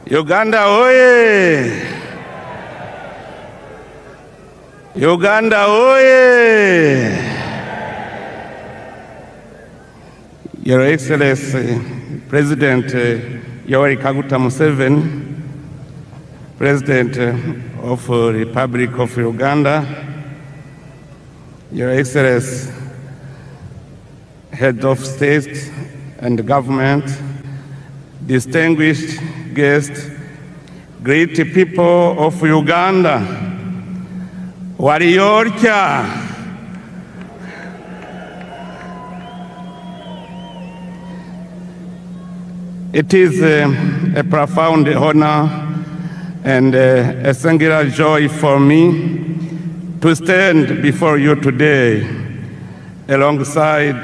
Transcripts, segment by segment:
Uganda oye! Uganda oye! Your Excellency, President Yoweri Kaguta Museveni, President of the Republic of Uganda, Your Excellency, Head of State and Government, distinguished guests, great people of Uganda, Wariyorcha. It is a profound honor and a singular joy for me to stand before you today alongside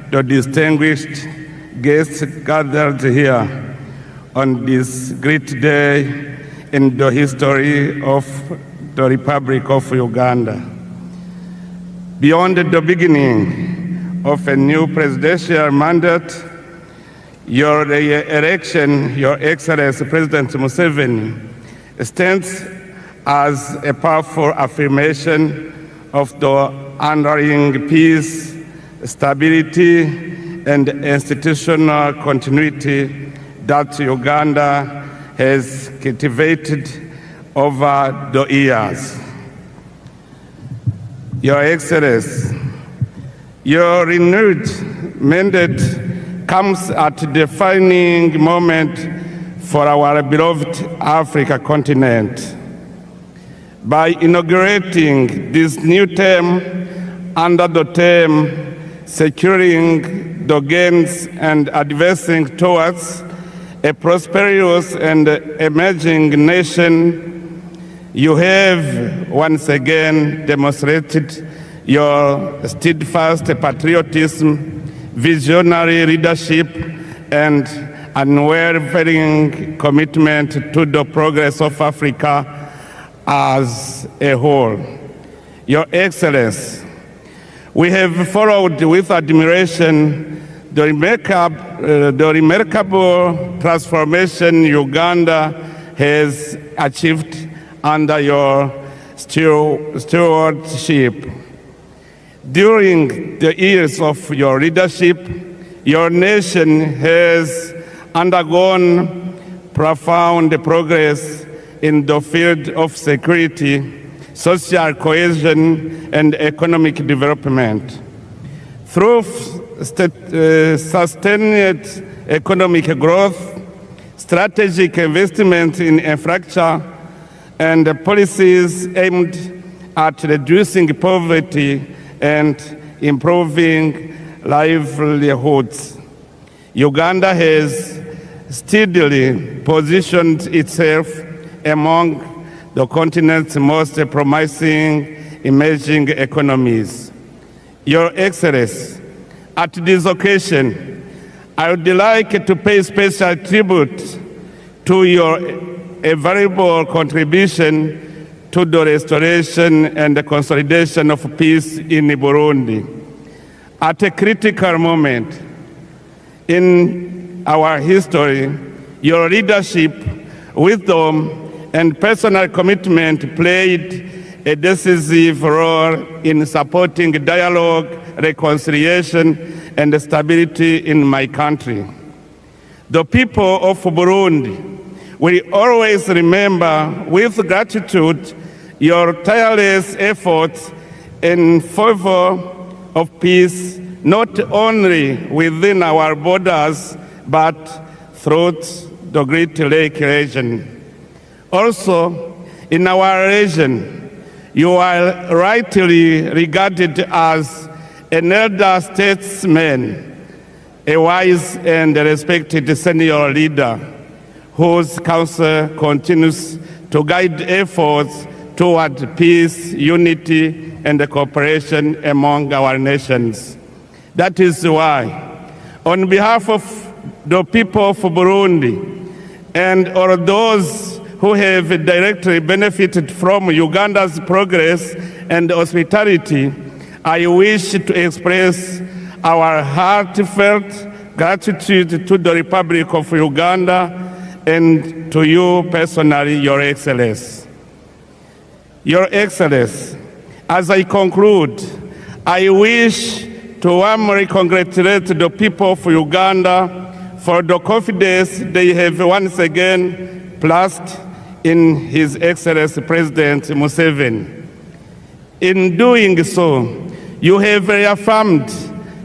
the distinguished guests gathered here on this great day in the history of the Republic of Uganda. Beyond the beginning of a new presidential mandate, your election, Your Excellency President Museveni, stands as a powerful affirmation of the underlying peace, stability, and institutional continuity that Uganda has cultivated over the years. Your Excellency, your renewed mandate comes at a defining moment for our beloved Africa continent. By inaugurating this new term under the theme Securing the Gains and Advancing Towards a Prosperous and Emerging Nation, you have once again demonstrated your steadfast patriotism, visionary leadership, and unwavering commitment to the progress of Africa as a whole. Your Excellency, we have followed with admiration the remarkable transformation Uganda has achieved under your stewardship. During the years of your leadership, your nation has undergone profound progress in the field of security, social cohesion, and economic development. Through sustained economic growth, strategic investment in infrastructure, and policies aimed at reducing poverty and improving livelihoods, Uganda has steadily positioned itself among the continent's most promising emerging economies. Your Excellency, at this occasion, I would like to pay special tribute to your invaluable contribution to the restoration and the consolidation of peace in Burundi. At a critical moment in our history, your leadership, wisdom, and personal commitment played a decisive role in supporting dialogue, reconciliation, and stability in my country. The people of Burundi will always remember with gratitude your tireless efforts in favor of peace, not only within our borders, but throughout the Great Lake region. Also, in our region, you are rightly regarded as an elder statesman, a wise and respected senior leader whose counsel continues to guide efforts toward peace, unity, and cooperation among our nations. That is why, on behalf of the people of Burundi and all those who have directly benefited from Uganda's progress and hospitality, I wish to express our heartfelt gratitude to the Republic of Uganda and to you personally, Your Excellency. Your Excellency, as I conclude, I wish to warmly congratulate the people of Uganda for the confidence they have once again placed in His Excellency President Museveni. In doing so, you have reaffirmed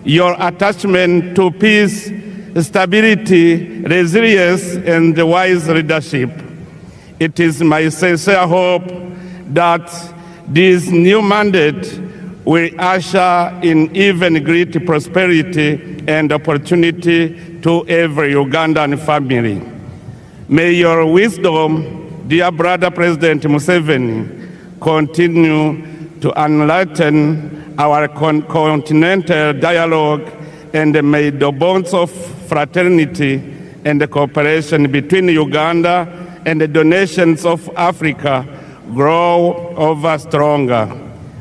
your attachment to peace, stability, resilience, and wise leadership. It is my sincere hope that this new mandate will usher in even greater prosperity and opportunity to every Ugandan family. May your wisdom, dear brother President Museveni, continue to enlighten our continental dialogue, and may the bonds of fraternity and cooperation between Uganda and the nations of Africa grow ever stronger.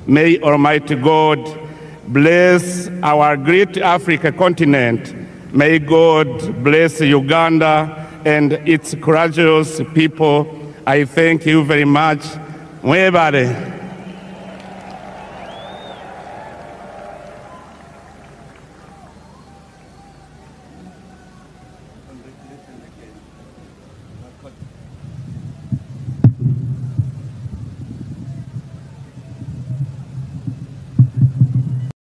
May Almighty God bless our great Africa continent. May God bless Uganda and its courageous people. I thank you very much. Mwebale.